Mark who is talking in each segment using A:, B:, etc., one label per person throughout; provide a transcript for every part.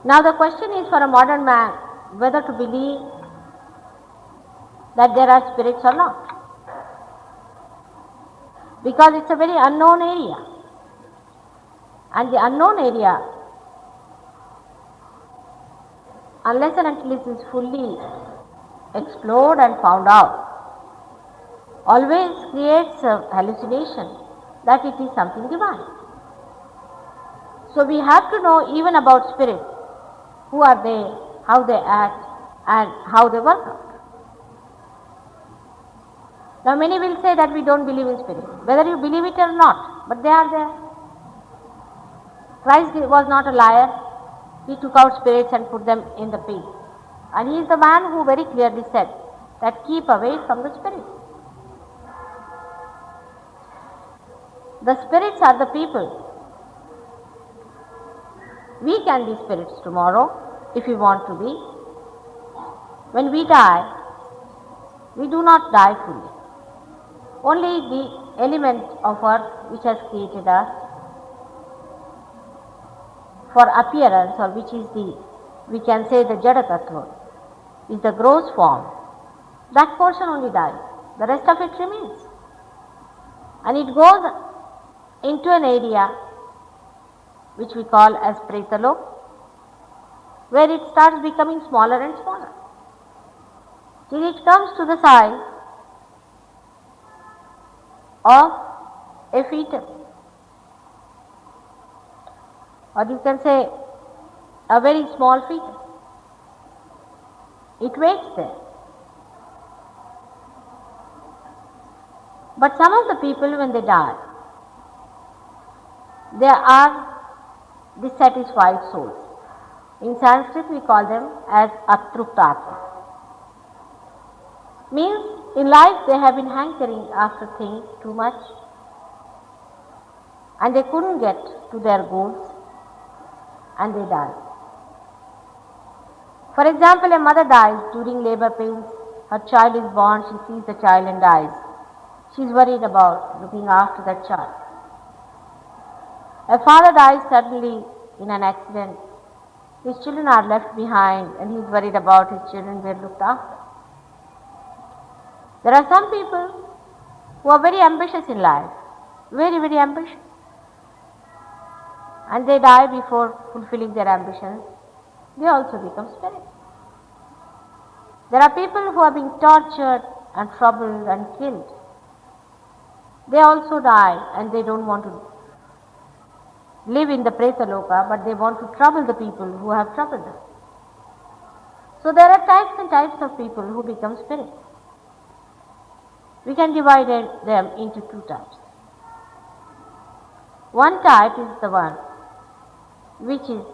A: Now the question is for a modern man whether to believe that there are spirits or not, because it's a very unknown area, and the unknown area, unless and until it is fully explored and found out, always creates a hallucination that it is something divine. So we have to know even about spirits, who are they, how they act, and how they work out. Now many will say that we don't believe in spirits, whether you believe it or not, but they are there. Christ was not a liar. He took out spirits and put them in the pig. And he is the man who very clearly said that keep away from the spirits. The spirits are the people. We can be spirits tomorrow if we want to be. When we die, we do not die fully. Only the element of earth which has created us for appearance, or which is the, we can say the Jada Tattva, is the gross form. That portion only dies. The rest of it remains. And it goes into an area which we call as Pretalok, where it starts becoming smaller and smaller, till it comes to the size of a fetus, or you can say a very small fetus. It waits there. But some of the people, when they die, they are dissatisfied souls. In Sanskrit we call them as atruptatma. Means in life they have been hankering after things too much, and they couldn't get to their goals, and they die. For example, a mother dies during labor pains. Her child is born, she sees the child and dies. She is worried about looking after that child. A father dies suddenly in an accident. His children are left behind, and he is worried about his children being looked after. There are some people who are very ambitious in life, very, very ambitious, and they die before fulfilling their ambitions. They also become spirits. There are people who are being tortured and troubled and killed. They also die, and they don't want to live in the Pretaloka, but they want to trouble the people who have troubled them. So there are types and types of people who become spirits. We can divide them into two types. One type is the one which is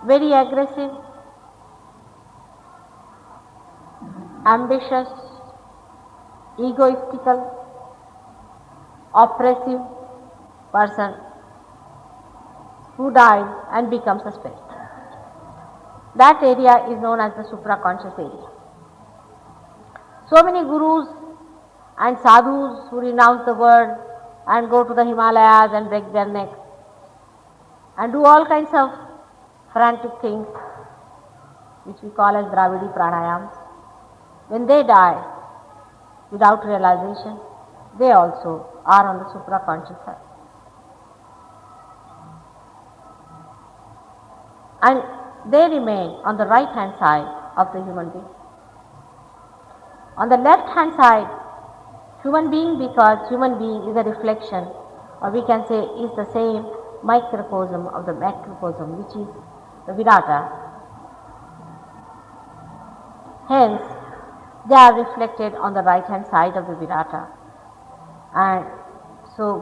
A: very aggressive, ambitious, egoistical, oppressive person who dies and becomes a spirit. That area is known as the supraconscious area. So many gurus and sadhus who renounce the world and go to the Himalayas and break their necks and do all kinds of frantic things which we call as Dravidi pranayams, when they die without realization, they also are on the supraconscious side. And they remain on the right hand side of the human being. On the left hand side, human being, because human being is a reflection, or we can say is the same microcosm of the macrocosm, which is the Virata. Hence, they are reflected on the right hand side of the Virata, and so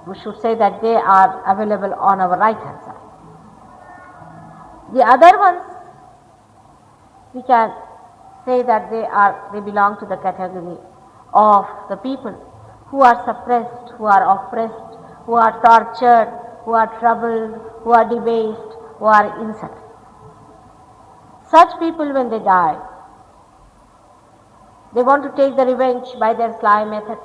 A: we should say that they are available on our right hand side. The other ones, we can say that they belong to the category of the people who are suppressed, who are oppressed, who are tortured, who are troubled, who are debased, who are insulted. Such people, when they die, they want to take the revenge by their sly methods.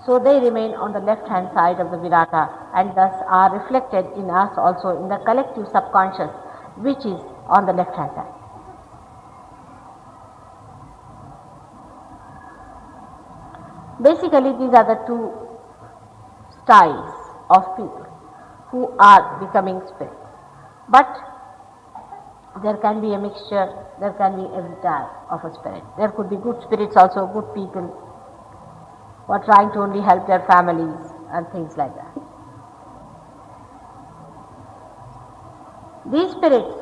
A: So they remain on the left hand side of the Virata and thus are reflected in us also in the collective subconscious, which is on the left hand side. Basically, these are the two styles of people who are becoming spirits. But there can be a mixture, there can be every type of a spirit. There could be good spirits also, good people who are trying to only help their families and things like that. These spirits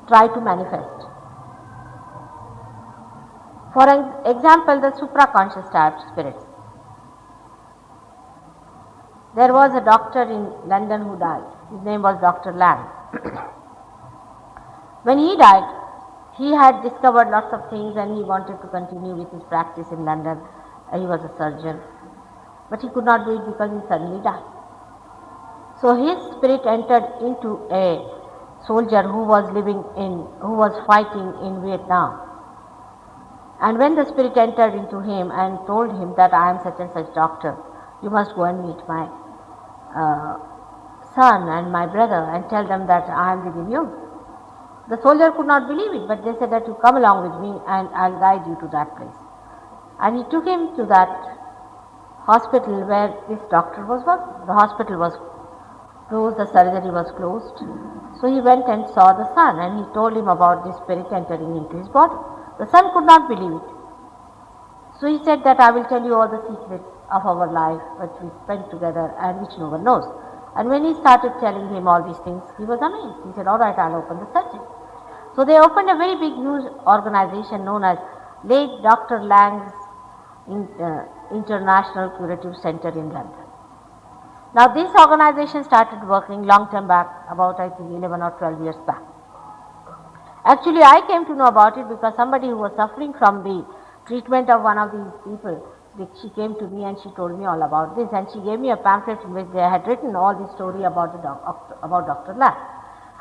A: try to manifest. For example, the supraconscious type spirits. There was a doctor in London who died. His name was Dr. Lang. When he died, he had discovered lots of things and he wanted to continue with his practice in London. He was a surgeon. But he could not do it because he suddenly died. So his spirit entered into a soldier who was fighting in Vietnam. And when the spirit entered into him and told him that I am such and such doctor, you must go and meet my son and my brother and tell them that I am within you. The soldier could not believe it, but they said that you come along with me and I'll guide you to that place. And he took him to that hospital where this doctor was working. The hospital was closed, the surgery was closed. So he went and saw the son and he told him about the spirit entering into his body. The son could not believe it. So he said that I will tell you all the secrets of our life which we spent together and which no one knows. And when he started telling him all these things, he was amazed. He said, all right, I'll open the surgery. So they opened a very big, huge organization known as late Dr. Lang's International Curative Center in London. Now this organization started working long time back, about I think 11 or 12 years back. Actually, I came to know about it because somebody who was suffering from the treatment of one of these people, she came to me and she told me all about this, and she gave me a pamphlet in which they had written all the story about about Dr. Lang.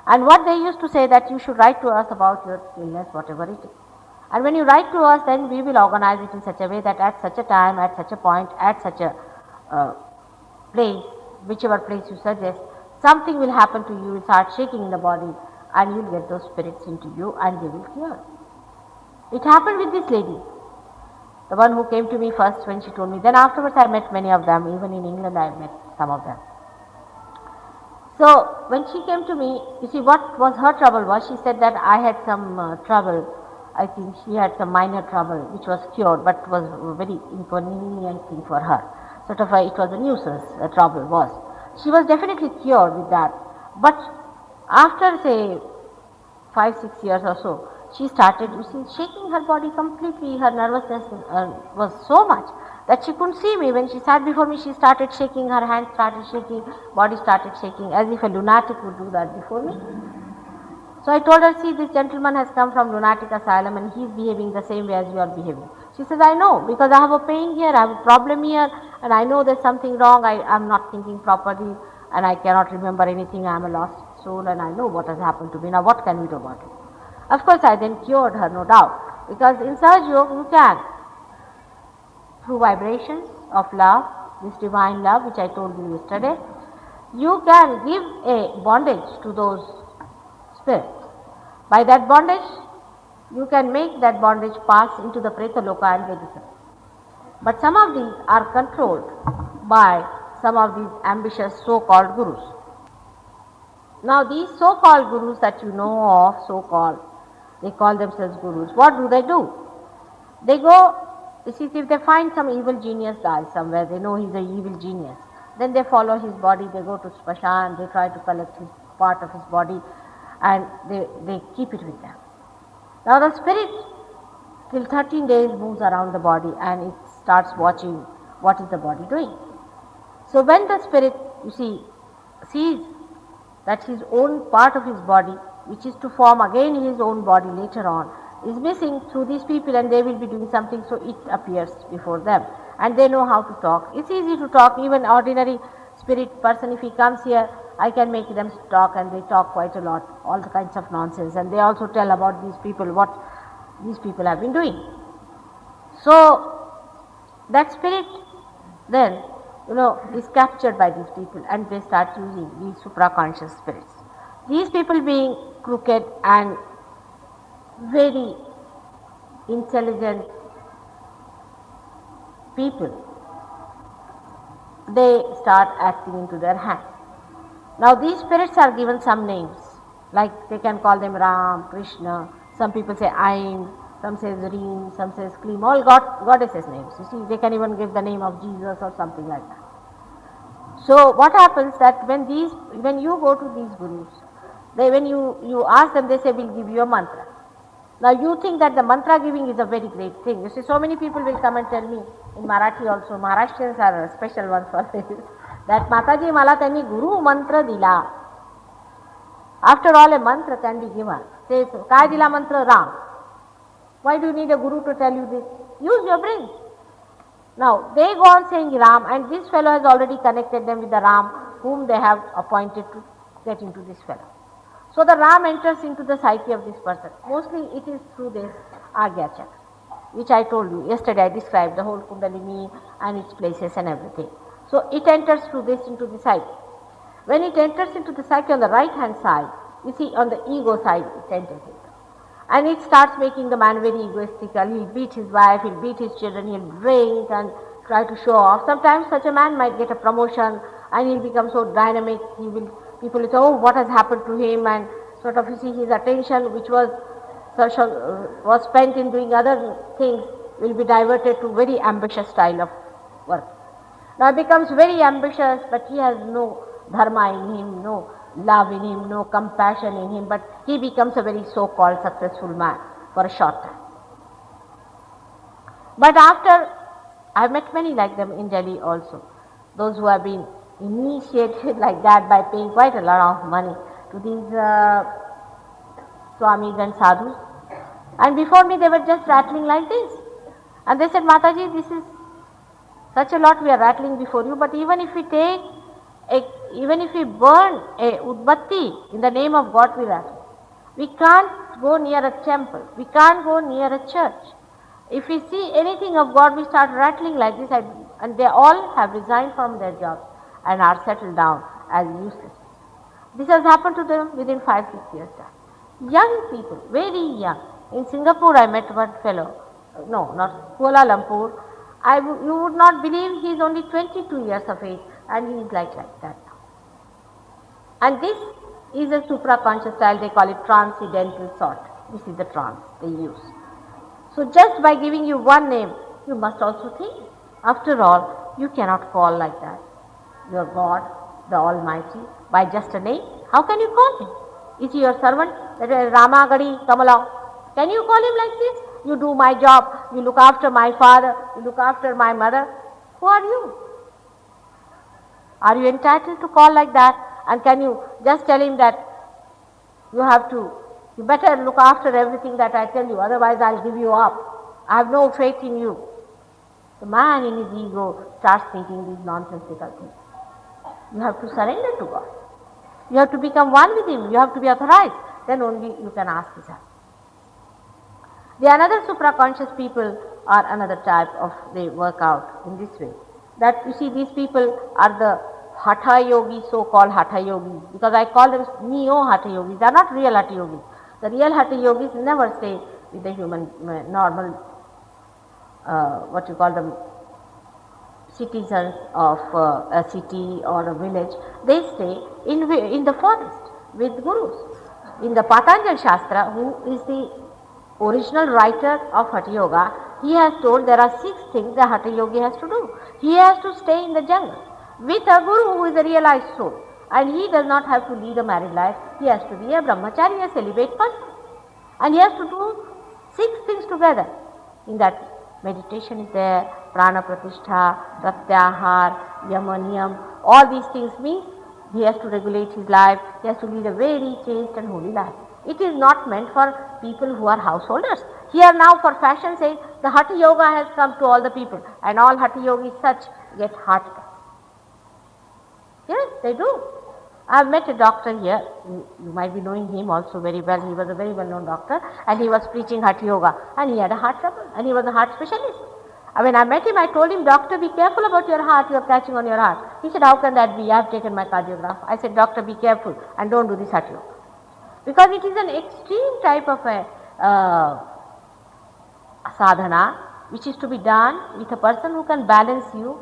A: And what they used to say that you should write to us about your illness, whatever it is. And when you write to us, then we will organize it in such a way that at such a time, at such a point, at such a place, whichever place you suggest, something will happen to you, you will start shaking in the body and you will get those spirits into you and they will cure. It happened with this lady, the one who came to me first when she told me. Then afterwards I met many of them, even in England I met some of them. So when she came to me, you see what was her trouble was, she said that I had some trouble. I think she had some minor trouble which was cured but was a very inconvenient thing for her. Sort of it was a nuisance, the trouble was. She was definitely cured with that. But after say 5-6 years or so, she started, you see, shaking her body completely. Her nervousness was so much that she couldn't see me. When she sat before me, she started shaking, her hands started shaking, body started shaking, as if a lunatic would do that before me. So I told her, see, this gentleman has come from lunatic asylum and he is behaving the same way as you are behaving. She says, I know, because I have a pain here, I have a problem here, and I know there's something wrong, I am not thinking properly, and I cannot remember anything, I am a lost soul, and I know what has happened to me. Now what can we do about it? Of course, I then cured her, no doubt, because in Sahaja Yoga you can, through vibrations of love, this divine love which I told you yesterday, you can give a bondage to those spirits. By that bondage, you can make that bondage pass into the Preta Loka and Vedika. But some of these are controlled by some of these ambitious so-called gurus. Now these so-called gurus that you know of, so-called, they call themselves gurus. What do? They go, you see, if they find some evil genius dies somewhere, they know he's an evil genius, then they follow his body, they go to Spashan, they try to collect his part of his body and they keep it with them. Now the spirit till 13 days moves around the body and it starts watching what is the body doing. So when the spirit, you see, sees that his own part of his body, which is to form again his own body later on, is missing through these people and they will be doing something, so it appears before them. And they know how to talk. It's easy to talk, even ordinary spirit person, if he comes here, I can make them talk, and they talk quite a lot, all the kinds of nonsense, and they also tell about these people, what these people have been doing. So That spirit then, is captured by these people and they start using these supraconscious spirits. These people being crooked and very intelligent people, they start acting into their hand. Now these spirits are given some names, like they can call them Ram, Krishna, some people say Ain, some says Reem, some says Klim, all goddesses names. You see, they can even give the name of Jesus or something like that. So what happens that when you go to these gurus, when you ask them, they say we'll give you a mantra. Now you think that the mantra giving is a very great thing. You see, so many people will come and tell me in Marathi also. Maharashtrians are a special one for this. That Mataji मला त्यांनी guru mantra दिला. After all, a mantra can be given. Say, काय दिला mantra? Ram. Why do you need a guru to tell you this? Use your brain. Now they go on saying Ram, and this fellow has already connected them with the Ram whom they have appointed to get into this fellow. So the Ram enters into the psyche of this person. Mostly it is through this Agya Chakra, which I told you yesterday. I described the whole Kundalini and its places and everything. So it enters through this into the psyche. When it enters into the psyche on the right hand side, you see on the ego side it enters into. And it starts making the man very egoistical. He'll beat his wife, he'll beat his children, he'll drink and try to show off. Sometimes such a man might get a promotion and he'll become so dynamic. People will say, oh, what has happened to him, and sort of, you see, his attention, which was spent in doing other things, will be diverted to very ambitious style of work. Now he becomes very ambitious, but he has no dharma in him, no love in him, no compassion in him, but he becomes a very so-called successful man for a short time. But after, I have met many like them in Delhi also, those who have been initiated like that by paying quite a lot of money to these swamis and sadhus. And before me they were just rattling like this. And they said, Mataji, this is such a lot we are rattling before you, but even if we burn a udbatti in the name of God, we rattle. We can't go near a temple. We can't go near a church. If we see anything of God, we start rattling like this, and they all have resigned from their jobs and are settled down as useless. This has happened to them within 5-6 years' time. Young people, very young. In Singapore, I met one fellow. No, not Kuala Lumpur. You would not believe he is only 22 years of age, and he is like that now. And this is a supraconscious style. They call it transcendental thought. This is the trance they use. So just by giving you one name, you must also think. After all, you cannot call like that your God, the Almighty, by just a name. How can you call him? Is he your servant? Rama Gadi Kamala. Can you call him like this? You do my job, you look after my father, you look after my mother. Who are you? Are you entitled to call like that? And can you just tell him that you better look after everything that I tell you, otherwise I'll give you up. I have no faith in you. The man in his ego starts thinking these nonsensical things. You have to surrender to God. You have to become one with him. You have to be authorized. Then only you can ask his help. The another supraconscious people are another type of, they work out in this way. That you see, these people are the Hatha yogis, so-called Hatha yogis, because I call them neo-Hatha yogis. They are not real Hatha yogis. The real Hatha yogis never stay with the human, normal, what you call them, citizens of a city or a village. They stay in the forest with gurus. In the Patanjali Shastra, who is the original writer of Hatha Yoga, he has told there are 6 things the Hatha Yogi has to do. He has to stay in the jungle with a guru who is a realized soul, and he does not have to lead a married life. He has to be a brahmachari, a celibate person, and he has to do 6 things together. In that, meditation is there, prana pratishtha, pratyahar, yama niyam. All these things mean he has to regulate his life. He has to lead a very chaste and holy life. It is not meant for people who are householders. Here now, for fashion sake, the Hatha Yoga has come to all the people, and all Hatha Yogis such get heart attack. Yes, they do. I have met a doctor here. You might be knowing him also very well. He was a very well-known doctor, and he was preaching Hatha Yoga, and he had a heart trouble, and he was a heart specialist. When I met him, I told him, "Doctor, be careful about your heart, you are catching on your heart." He said, "How can that be? I have taken my cardiograph." I said, "Doctor, be careful and don't do this at yoga." Because it is an extreme type of a sadhana which is to be done with a person who can balance you,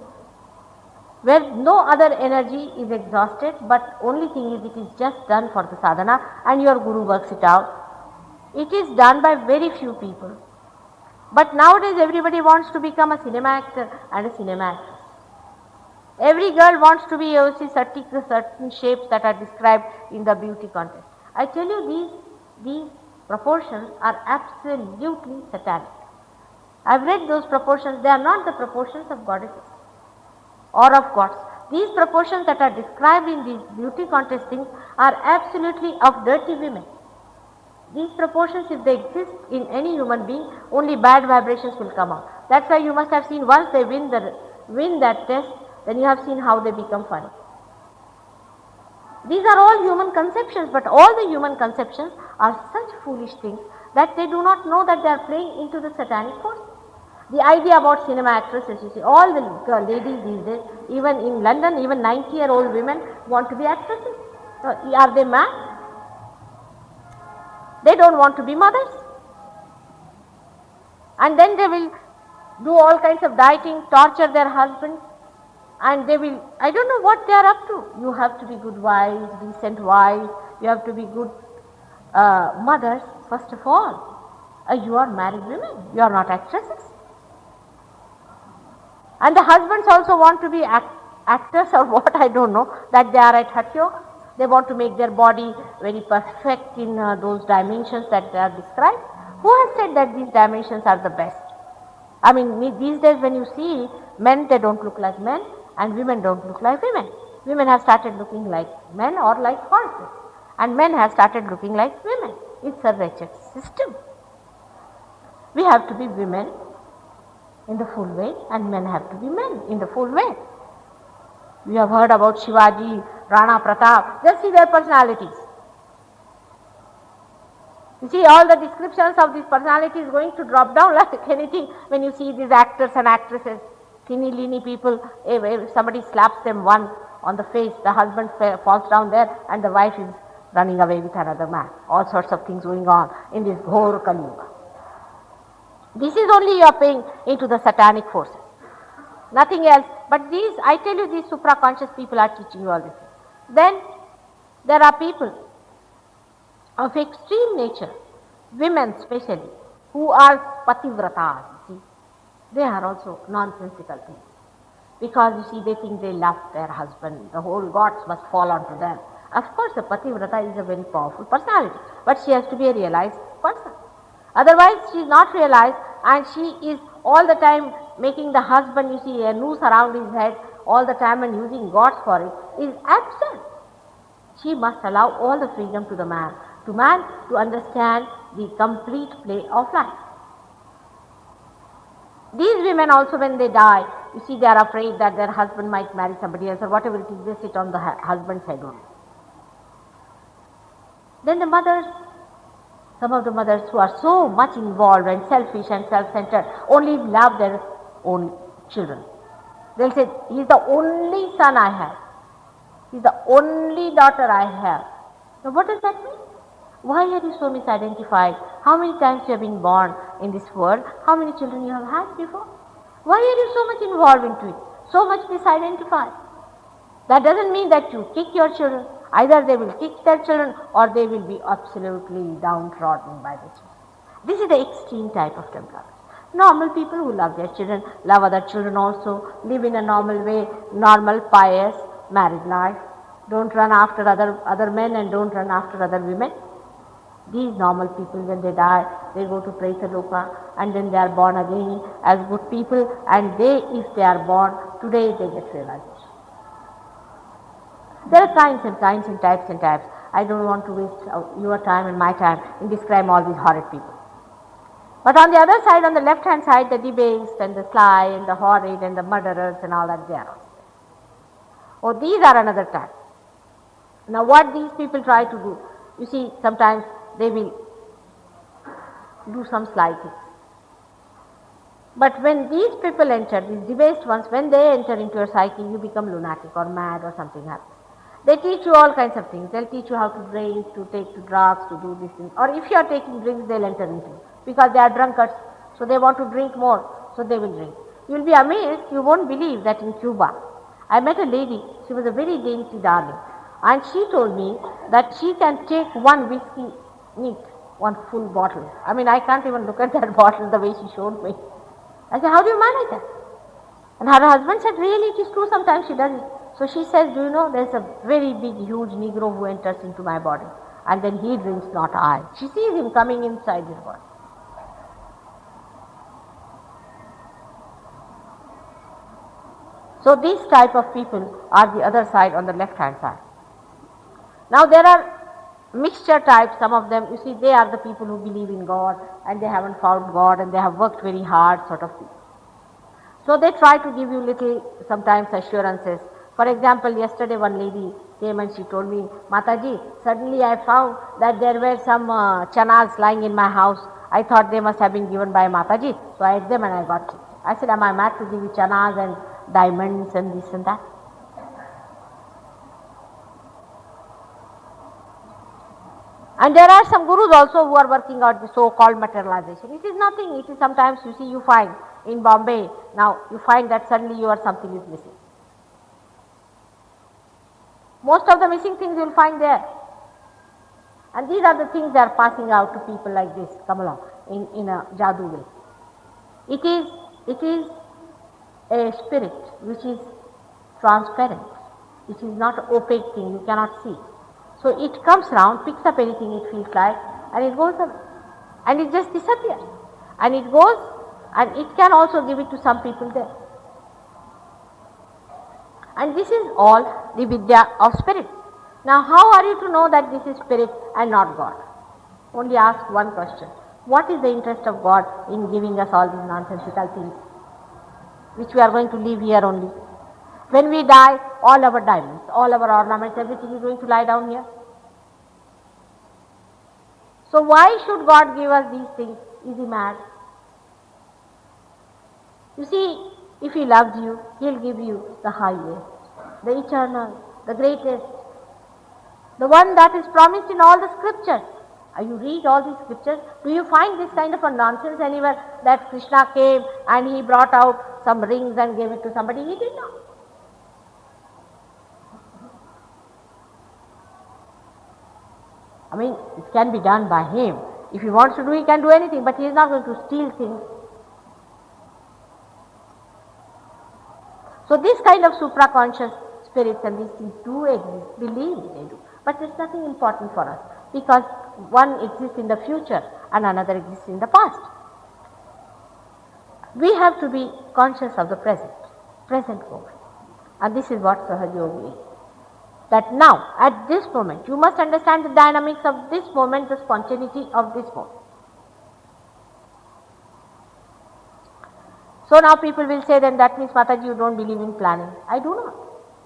A: where no other energy is exhausted, but only thing is it is just done for the sadhana and your guru works it out. It is done by very few people. But nowadays everybody wants to become a cinema actor and a cinema actress. Every girl wants to be, you see, certain shapes that are described in the beauty contest. I tell you, these proportions are absolutely satanic. I've read those proportions. They are not the proportions of goddesses or of gods. These proportions that are described in these beauty contest things are absolutely of dirty women. These proportions, if they exist in any human being, only bad vibrations will come out. That's why you must have seen, once they win that test, then you have seen how they become funny. These are all human conceptions, but all the human conceptions are such foolish things that they do not know that they are playing into the satanic force. The idea about cinema actresses, you see, all the ladies these days, even in London, even 90-year-old women want to be actresses. Are they mad? They don't want to be mothers. And then they will do all kinds of dieting, torture their husbands, and they will, I don't know what they are up to. You have to be good wives, decent wives, you have to be good mothers, first of all. You are married women, you are not actresses. And the husbands also want to be actors or what, I don't know, that they are at Hatha Yoga. They want to make their body very perfect in those dimensions that they are described. Who has said that these dimensions are the best? I mean, these days when you see men, they don't look like men, and women don't look like women. Women have started looking like men or like horses, and men have started looking like women. It's a wretched system. We have to be women in the full way, and men have to be men in the full way. We have heard about Shivaji, Rana Pratap. Just see their personalities. You see, all the descriptions of these personalities going to drop down like anything when you see these actors and actresses, teeny leany people. If somebody slaps them one on the face, the husband falls down there and the wife is running away with another man. All sorts of things going on in this Ghor Kali Yuga. This is only you are paying into the satanic forces. Nothing else. But these, I tell you, these supraconscious people are teaching you all this. Then there are people of extreme nature, women especially, who are pativratas. See, they are also nonsensical things. Because you see, they think they love their husband, the whole gods must fall onto them. Of course, a pativrata is a very powerful personality, but she has to be a realized person. Otherwise, she is not realized, and she is all the time making the husband, you see, a noose around his head all the time and using gods for it, is absurd. She must allow all the freedom to the man, to understand the complete play of life. These women also, when they die, you see, they are afraid that their husband might marry somebody else or whatever it is, they sit on the husband's head only. Then the mothers, some of the mothers who are so much involved and selfish and self-centered, only love their own children. They'll say, "He is the only son I have. He is the only daughter I have." Now what does that mean? Why are you so misidentified? How many times you have been born in this world? How many children you have had before? Why are you so much involved into it? So much misidentified? That doesn't mean that you kick your children. Either they will kick their children or they will be absolutely downtrodden by the children. This is the extreme type of temperament. Normal people who love their children, love other children also, live in a normal way, normal, pious, married life. Don't run after other men and don't run after other women. These normal people, when they die, they go to Pretaloka and then they are born again as good people, and they, if they are born today, they get realization. There are kinds and kinds and types and types. I don't want to waste your time and my time in describing all these horrid people. But on the other side, on the left hand side, the debased and the sly and the horrid and the murderers and all that, they are also there. Oh, these are another type. Now what these people try to do, you see, sometimes they will do some sly things. But when these people enter, these debased ones, when they enter into your psyche, you become lunatic or mad or something happens. They teach you all kinds of things. They'll teach you how to drink, to take to drugs, to do these things. Or if you are taking drinks, they'll enter into you. Because they are drunkards, so they want to drink more, so they will drink. You will be amazed, you won't believe that in Cuba, I met a lady, she was a very dainty darling. And she told me that she can take one whiskey neat, one full bottle. I mean, I can't even look at that bottle the way she showed me. I said, how do you manage that? And her husband said, really, it is true, sometimes she does it. So she says, do you know, there's a very big, huge Negro who enters into my body. And then he drinks, not I. She sees him coming inside his body. So these type of people are the other side on the left hand side. Now there are mixture types, some of them, you see, they are the people who believe in God and they haven't found God and they have worked very hard sort of people. So they try to give you little sometimes assurances. For example, yesterday one lady came and she told me, Mataji, suddenly I found that there were some chanas lying in my house. I thought they must have been given by Mataji. So I ate them and I got sick. I said, am I mad to give you chanas and diamonds and this and that? And there are some gurus also who are working out the so-called materialization. It is nothing. It is sometimes, you see, you find in Bombay, now you find that suddenly something is missing. Most of the missing things you will find there. And these are the things that are passing out to people like this, come along, in a jadoo way. It is a spirit which is transparent. It is not an opaque thing, you cannot see. So it comes round, picks up anything it feels like, and it goes up, and it just disappears. And it goes, and it can also give it to some people there. And this is all the Vidya of spirit. Now how are you to know that this is spirit and not God? Only ask one question. What is the interest of God in giving us all these nonsensical things, which we are going to leave here only? When we die, all our diamonds, all our ornaments, everything is going to lie down here. So why should God give us these things? Is he mad? You see, if he loves you, he'll give you the highest, the eternal, the greatest, the one that is promised in all the scriptures. You read all these scriptures, do you find this kind of a nonsense anywhere that Krishna came and he brought out some rings and gave it to somebody? He did not. I mean, it can be done by him. If he wants to do, he can do anything, but he is not going to steal things. So this kind of supraconscious spirits and these things do exist, believe they do. But it's nothing important for us, because one exists in the future and another exists in the past. We have to be conscious of the present moment. And this is what Sahaja Yoga is. That now, at this moment, you must understand the dynamics of this moment, the spontaneity of this moment. So now people will say, then that means, Mataji, you don't believe in planning. I do not.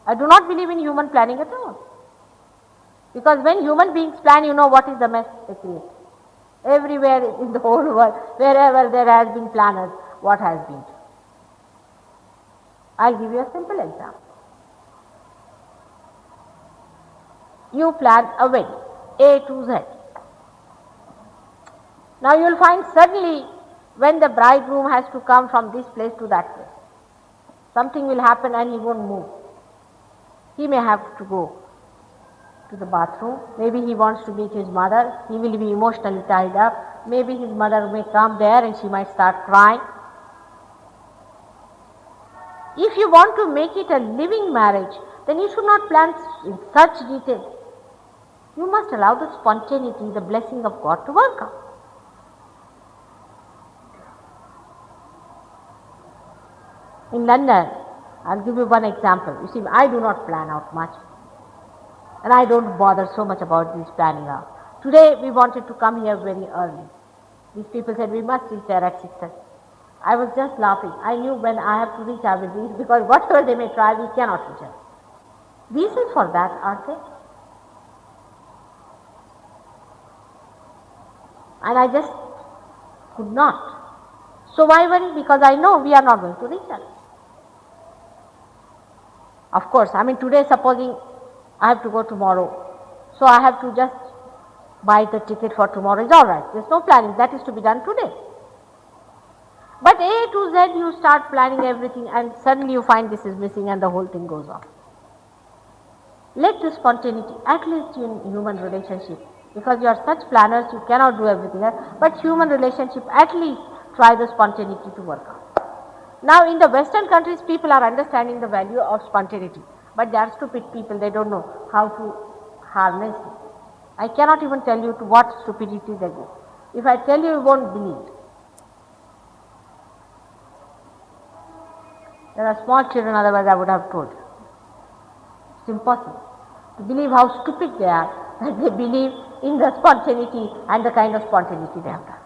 A: I do not believe in human planning at all. Because when human beings plan, you know what is the mess they create. Everywhere in the whole world, wherever there has been planners, what has been. I'll give you a simple example. You plan a wedding, A to Z. Now you will find suddenly when the bridegroom has to come from this place to that place, something will happen and he won't move. He may have to go to the bathroom. Maybe he wants to meet his mother. He will be emotionally tied up. Maybe his mother may come there and she might start crying. If you want to make it a living marriage, then you should not plan in such detail. You must allow the spontaneity, the blessing of God to work out. In London, I'll give you one example. You see, I do not plan out much. And I don't bother so much about this planning out. Today, we wanted to come here very early. These people said, we must reach there at 6:30. I was just laughing. I knew when I have to reach, I will reach, because whatever they may try, we cannot reach her. Reasons for that, aren't there? And I just could not So why worry? Because I know we are not going to reach that. Of course, I mean today supposing I have to go tomorrow, so I have to just buy the ticket for tomorrow is alright. There's no planning, that is to be done today. But A to Z you start planning everything and suddenly you find this is missing and the whole thing goes off. Let the spontaneity, at least in human relationship, because you are such planners, you cannot do everything else, but human relationship, at least try the spontaneity to work out. Now in the Western countries, people are understanding the value of spontaneity, but they are stupid people, they don't know how to harness it. I cannot even tell you to what stupidity they go. If I tell you, you won't believe. There are small children, otherwise I would have told you. It's impossible to believe how stupid they are, that they believe in the spontaneity and the kind of spontaneity they have done.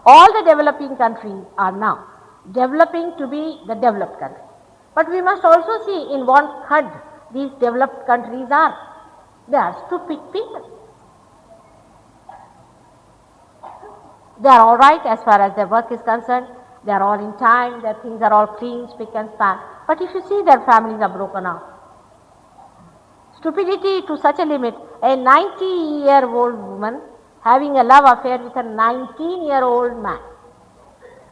A: All the developing countries are now developing to be the developed countries. But we must also see in what khad these developed countries are. They are stupid people. They are all right as far as their work is concerned. They are all in time, their things are all clean, spick and span. But if you see, their families are broken up. Stupidity to such a limit, a 90-year-old woman having a love affair with a 19-year-old man.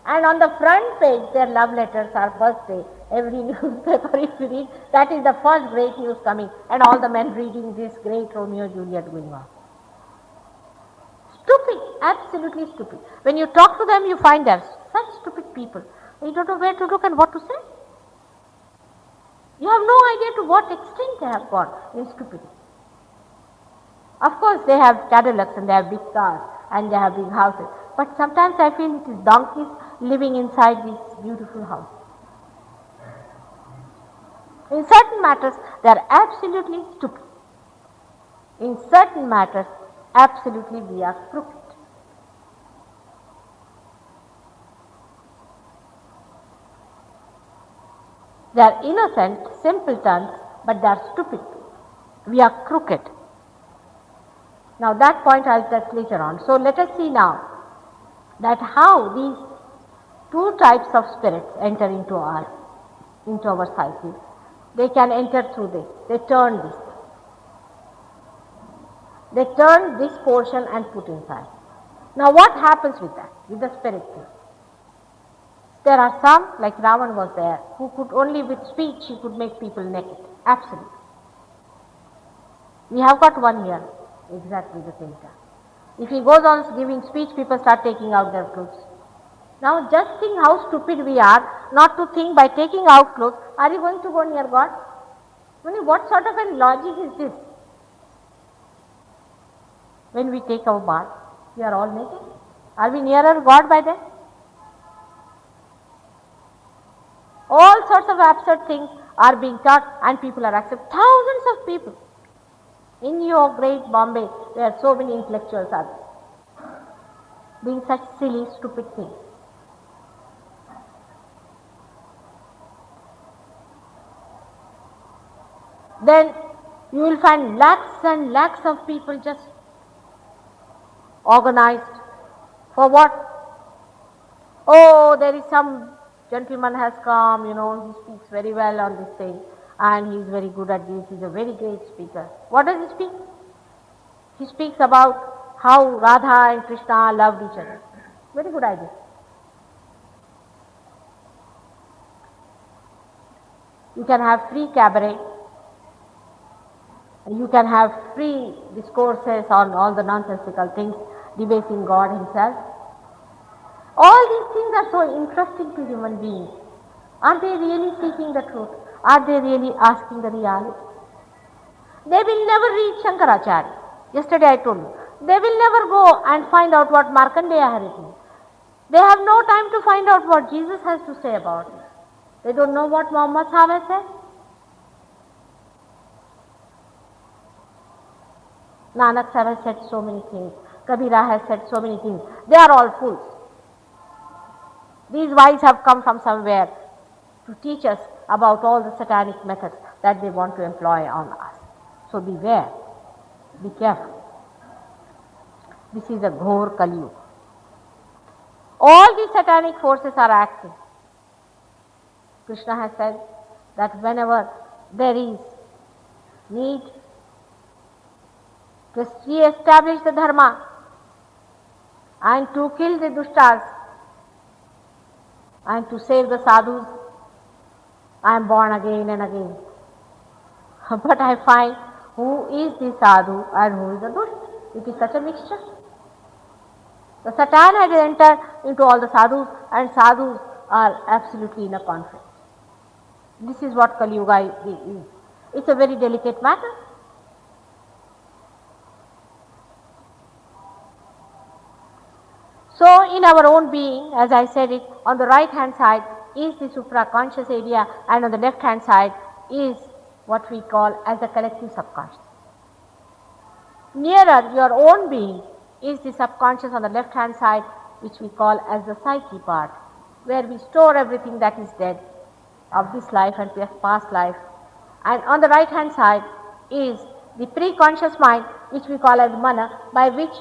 A: And on the front page, their love letters are first day. Every newspaper, if you read, that is the first great news coming, and all the men reading this great Romeo Juliet going on. Stupid, absolutely stupid. When you talk to them, you find them such stupid people. You don't know where to look and what to say. You have no idea to what extent they have gone in stupidity. Of course, they have Cadillacs and they have big cars and they have big houses. But sometimes I feel it is donkeys living inside these beautiful houses. In certain matters, they are absolutely stupid. In certain matters, absolutely we are crooked. They are innocent, simpletons, but they are stupid. We are crooked. Now that point I will touch later on. So let us see now that how these two types of spirits enter into our psyche. They can enter through this. They turn this. They turn this portion and put inside. Now what happens with that, with the spirit thing? There are some, like Ravan was there, who could only with speech, he could make people naked. Absolutely. We have got one here, exactly the same time. If he goes on giving speech, people start taking out their clothes. Now just think how stupid we are not to think by taking out clothes, are you going to go near God? I mean, what sort of a logic is this? When we take our bath, we are all naked. Are we nearer God by then? All sorts of absurd things are being taught and people are accepted. Thousands of people. In your great Bombay, there are so many intellectuals are doing such silly, stupid things. Then you will find lakhs and lakhs of people just organized for what? Oh, there is some gentleman has come, he speaks very well on this thing and he is very good at this, he is a very great speaker. What does he speak? He speaks about how Radha and Krishna loved each other. Very good idea. You can have free cabaret, you can have free discourses on all the nonsensical things, debasing God himself. All these things are so interesting to human beings. Are they really seeking the truth? Are they really asking the reality? They will never reach Shankaracharya. Yesterday I told you. They will never go and find out what Markandeya had written. They have no time to find out what Jesus has to say about it. They don't know what Muhammad Sahib has said. Nanak Sahib has said so many things. Kabira has said so many things. They are all fools. These wise have come from somewhere to teach us about all the satanic methods that they want to employ on us. So beware, be careful. This is a Ghor Kali Yuga. All these satanic forces are active. Krishna has said that whenever there is need to re-establish the dharma and to kill the dushtas and to save the sadhus, I am born again and again. But I find who is the sadhu and who is the dushta. It is such a mixture. The Satan had entered into all the sadhus, and sadhus are absolutely in a conflict. This is what Kali Yuga is. It's a very delicate matter. So, in our own being, as I said it, on the right hand side is the supraconscious area, and on the left hand side is what we call as the collective subconscious. Nearer your own being is the subconscious on the left hand side, which we call as the psyche part, where we store everything that is dead of this life and past life. And on the right hand side is the pre-conscious mind, which we call as mana, by which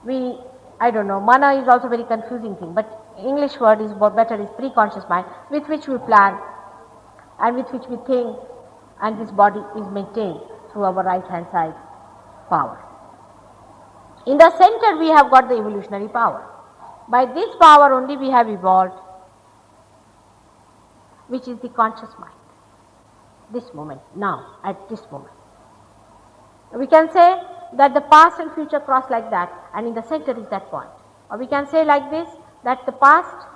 A: we, mana is also very confusing thing, but English word is better, is pre-conscious mind, with which we plan and with which we think, and this body is maintained through our right hand side power. In the center we have got the evolutionary power. By this power only we have evolved, which is the conscious mind. This moment, now, at this moment. We can say that the past and future cross like that, and in the center is that point. Or we can say like this, that the past,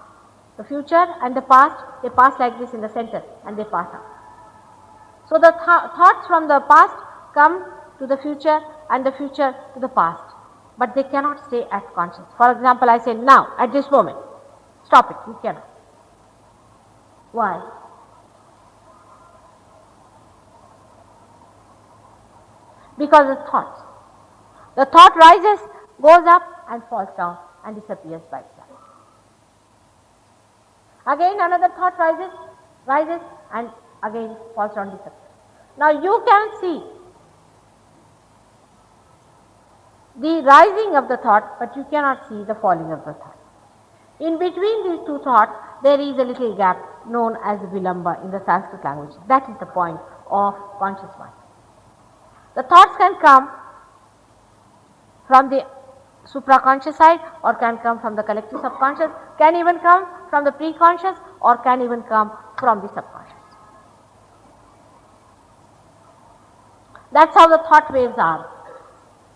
A: the future and the past, they pass like this in the center and they pass out. So the thoughts from the past come to the future and the future to the past, but they cannot stay at conscious. For example, I say now, at this moment, stop it, you cannot. Why? Because of thoughts. The thought rises, goes up and falls down and disappears by itself. Again another thought rises and again falls down, disappears. Now you can see the rising of the thought, but you cannot see the falling of the thought. In between these two thoughts, there is a little gap known as vilamba in the Sanskrit language. That is the point of conscious mind. The thoughts can come from the supraconscious side, or can come from the collective subconscious, can even come from the preconscious, or can even come from the subconscious. That's how the thought waves are.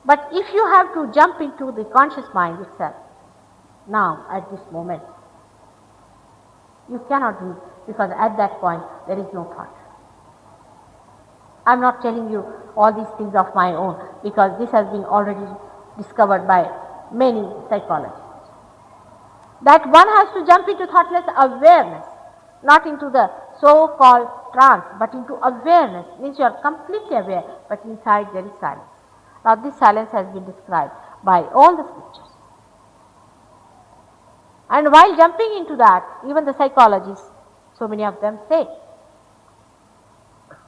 A: But if you have to jump into the conscious mind itself, now at this moment, you cannot do it, because at that point there is no thought. I am not telling you all these things of my own, because this has been already discovered by many psychologists. That one has to jump into thoughtless awareness, not into the so-called trance, but into awareness, means you are completely aware, but inside there is silence. Now this silence has been described by all the scriptures. And while jumping into that, even the psychologists, so many of them say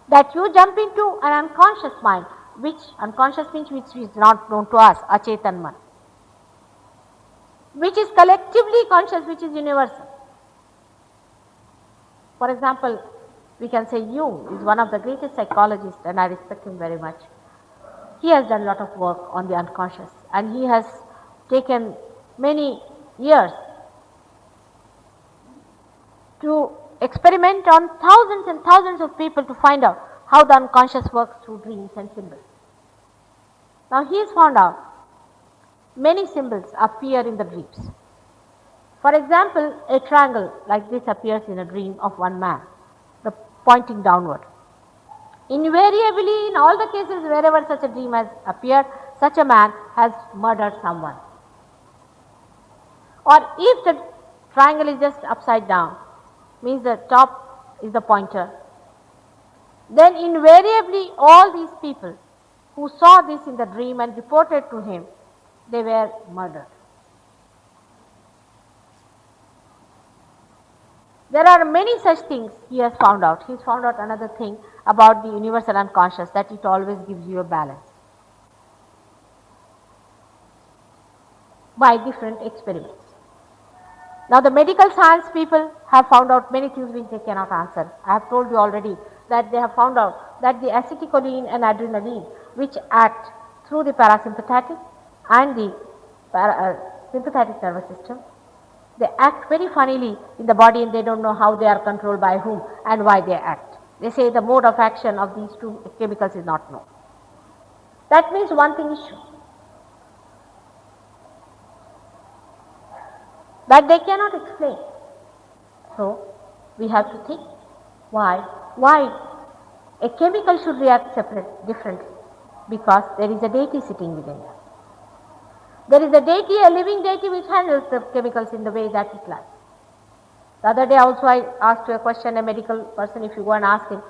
A: that you jump into an unconscious mind, which unconscious means which is not known to us, achetan man, which is collectively conscious, which is universal. For example, we can say Jung is one of the greatest psychologists, and I respect him very much. He has done a lot of work on the unconscious, and he has taken many years to experiment on thousands and thousands of people to find out how the unconscious works through dreams and symbols. Now he has found out many symbols appear in the dreams. For example, a triangle like this appears in a dream of one man, the pointing downward. Invariably, in all the cases wherever such a dream has appeared, such a man has murdered someone. Or if the triangle is just upside down, means the top is the pointer, then invariably all these people who saw this in the dream and reported to him, they were murdered. There are many such things he has found out. He has found out another thing about the universal unconscious, that it always gives you a balance by different experiments. Now the medical science people have found out many things which they cannot answer. I have told you already that they have found out that the acetylcholine and adrenaline which act through the parasympathetic and the sympathetic nervous system, they act very funnily in the body and they don't know how they are controlled by whom and why they act. They say the mode of action of these two chemicals is not known. That means one thing is sure, that they cannot explain. So we have to think why a chemical should react differently, because there is a deity sitting within us. There is a deity, a living deity which handles the chemicals in the way that it likes. The other day also I asked a question, a medical person, if you go and ask him,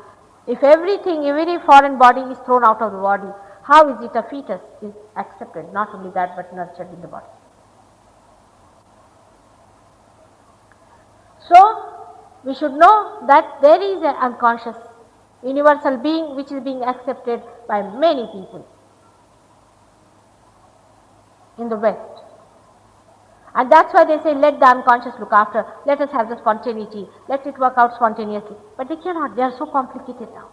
A: if everything, every foreign body is thrown out of the body, how is it a fetus is accepted? Not only that, but nurtured in the body. So we should know that there is an unconscious universal being which is being accepted by many people in the West. And that's why they say, let the unconscious look after, let us have the spontaneity, let it work out spontaneously. But they cannot, they are so complicated now.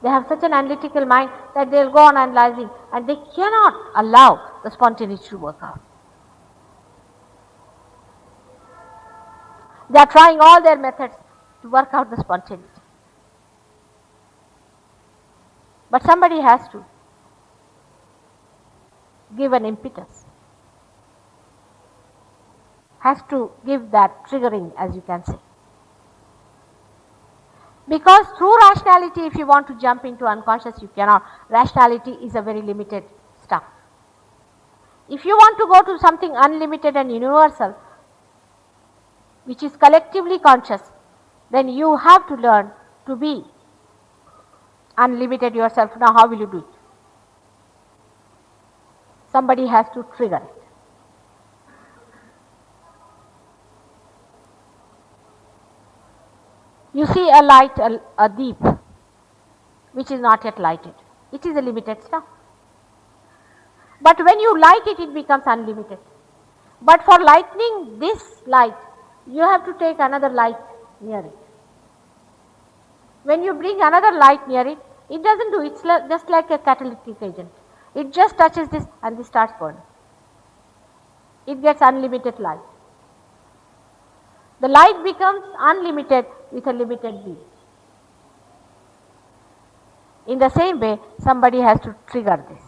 A: They have such an analytical mind that they'll go on analyzing and they cannot allow the spontaneity to work out. They are trying all their methods to work out the spontaneity. But somebody has to give an impetus, has to give that triggering, as you can say. Because through rationality, if you want to jump into unconscious, you cannot. Rationality is a very limited stuff. If you want to go to something unlimited and universal, which is collectively conscious, then you have to learn to be unlimited yourself. Now how will you do it? Somebody has to trigger it. You see a light, a deep, which is not yet lighted. It is a limited stuff. But when you light it, it becomes unlimited. But for lightening this light, you have to take another light near it. When you bring another light near it, it doesn't do, it's just like a catalytic agent. It just touches this and this starts burning. It gets unlimited light. The light becomes unlimited with a limited beam. In the same way, somebody has to trigger this.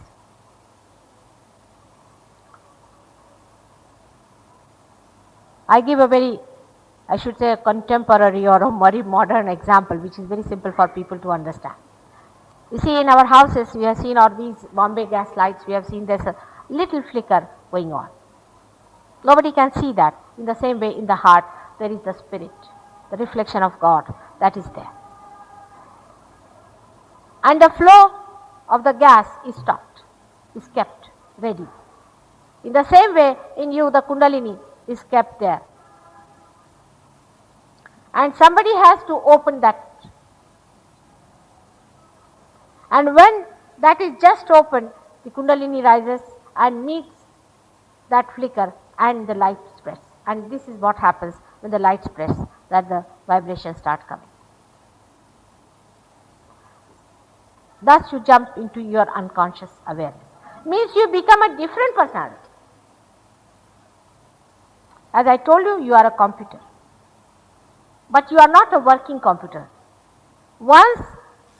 A: I give a very, I should say, a contemporary or a very modern example, which is very simple for people to understand. You see, in our houses, we have seen, or these Bombay gas lights, we have seen there's a little flicker going on. Nobody can see that. In the same way, in the heart, there is the spirit, the reflection of God that is there. And the flow of the gas is stopped, is kept ready. In the same way, in you, the Kundalini is kept there. And somebody has to open that. And when that is just opened, the Kundalini rises and meets that flicker and the light spreads. And this is what happens when the light spreads, that the vibrations start coming. Thus you jump into your unconscious awareness. Means you become a different personality. As I told you, you are a computer. But you are not a working computer. Once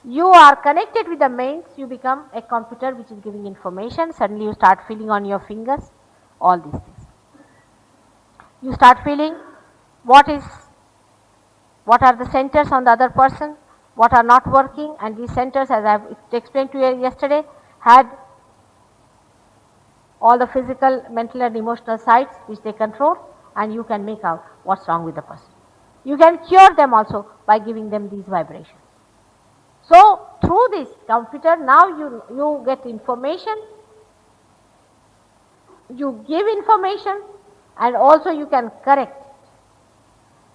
A: you are connected with the mains, you become a computer which is giving information. Suddenly you start feeling on your fingers, all these things. You start feeling what are the centers on the other person, what are not working, and these centers, as I have explained to you yesterday, had all the physical, mental and emotional sides which they control, and you can make out what's wrong with the person. You can cure them also by giving them these vibrations. So through this computer, now you get information, you give information, and also you can correct.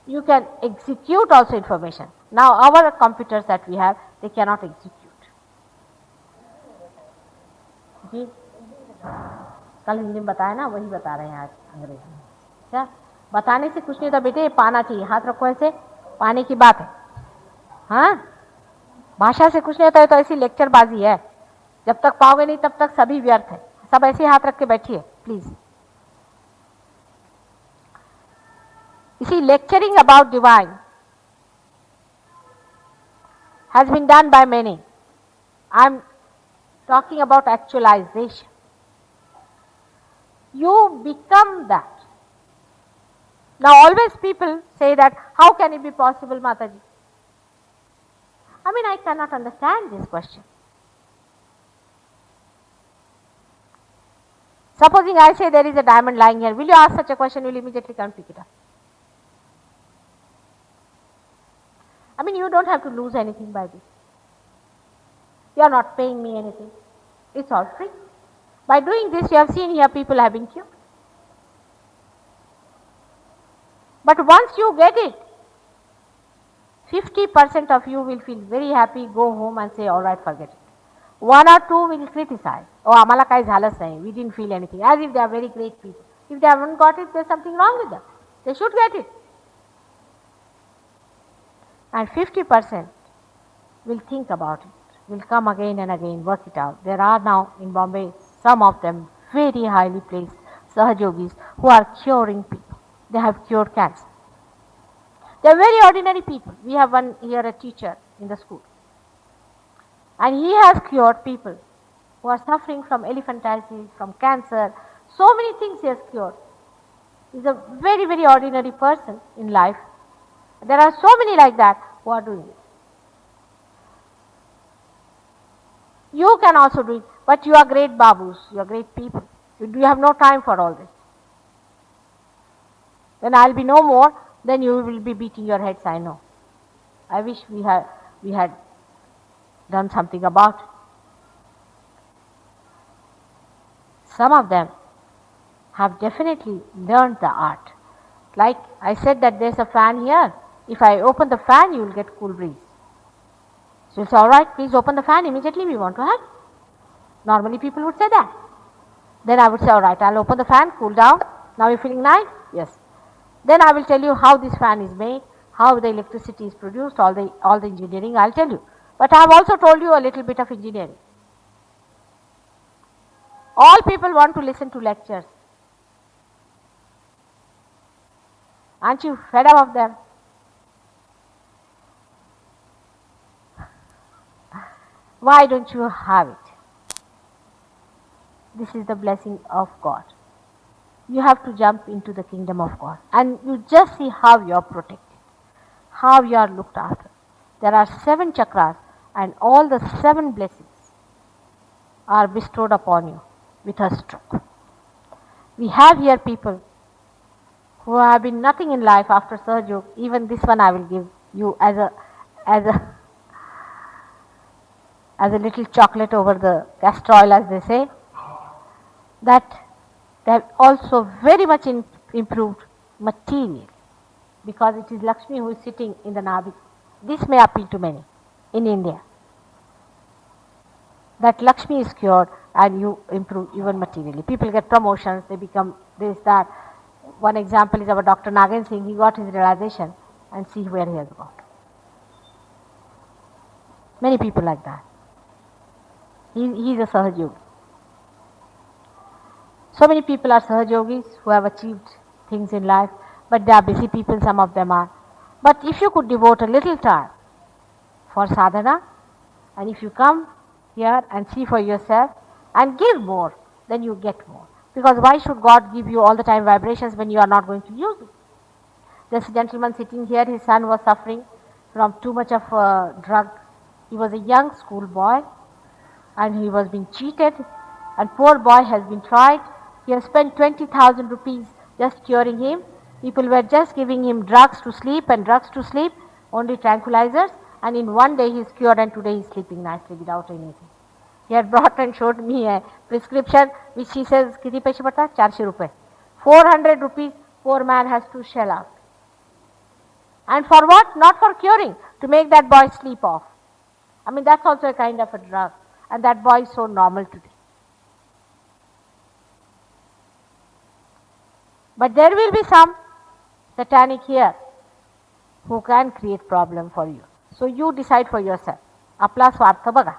A: You can execute also information. Now our computers that we have, they cannot execute. जी कल हिंदी में बताया ना, वही बता रहे हैं आज अंग्रेजी में. क्या बताने से कुछ नहीं होता बेटे, पाना चाहिए, हाथ रखो ऐसे, पाने की बात है। हाँ, भाषा से कुछ नहीं होता है, तो ऐसी लेक्चरबाजी है, जब तक पाओगे नहीं तब तक सभी व्यर्थ है। सब ऐसे हाथ रख के बैठिए प्लीज। इसी lecturing about divine has been done by many. I'm talking about actualization. You become that. Now always people say that, how can it be possible, Mataji? I mean, I cannot understand this question. Supposing I say there is a diamond lying here, will you ask such a question? Will you immediately come pick it up? I mean, you don't have to lose anything by this. You are not paying me anything. It's all free. By doing this, you have seen here people have been cured. But once you get it, 50% of you will feel very happy, go home and say, all right, forget it. 1 or 2 will criticize. Oh, amala kai jhalas nahi. We didn't feel anything. As if they are very great people. If they haven't got it, there's something wrong with them. They should get it. And 50% will think about it, will come again and again, work it out. There are now in Bombay, some of them very highly placed Sahajogis who are curing people. They have cured cancer. They are very ordinary people. We have one here, a teacher in the school. And he has cured people who are suffering from elephantiasis, from cancer. So many things he has cured. He is a very, very ordinary person in life. There are so many like that who are doing it. You can also do it, but you are great babus, you are great people. You have no time for all this. When I'll be no more, then you will be beating your heads, I know. I wish we had done something about it. Some of them have definitely learned the art. Like I said that there's a fan here. If I open the fan, you will get cool breeze. So it's all right, please open the fan immediately, we want to have. Normally people would say that. Then I would say, all right, I'll open the fan, cool down. Now you're feeling nice? Yes. Then I will tell you how this fan is made, how the electricity is produced, all the engineering I'll tell you. But I have also told you a little bit of engineering. All people want to listen to lectures. Aren't you fed up of them? Why don't you have it? This is the blessing of God. You have to jump into the kingdom of God, and you just see how you are protected, how you are looked after. There are 7 chakras, and all the 7 blessings are bestowed upon you with a stroke. We have here people who have been nothing in life after Sahaja Yoga. Even this one I will give you as a little chocolate over the castor oil, as they say, that they have also very much improved materially, because it is Lakshmi who is sitting in the Navi. This may appeal to many in India, that Lakshmi is cured and you improve even materially. People get promotions, they become this, that. One example is our Dr. Nagen Singh. He got his realization, and see where he has got. Many people like that. He is a Sahaja Yogi. So many people are Sahaja Yogis who have achieved things in life, but they are busy people, some of them are. But if you could devote a little time for sadhana, and if you come here and see for yourself and give more, then you get more. Because why should God give you all the time vibrations when you are not going to use it? This gentleman sitting here, his son was suffering from too much of drug. He was a young school boy and he was being cheated, and poor boy has been tried. He has spent 20,000 rupees just curing him. People were just giving him drugs to sleep, only tranquilizers, and in one day he is cured, and today he is sleeping nicely without anything. He had brought and showed me a prescription which he says, कितने पैसे पड़ता है? 400 रुपए. 400 rupees poor man has to shell out. And for what? Not for curing, to make that boy sleep off. I mean, that's also a kind of a drug, and that boy is so normal today. But there will be some satanic here who can create problem for you. So you decide for yourself. आपला स्वार्थ बघा.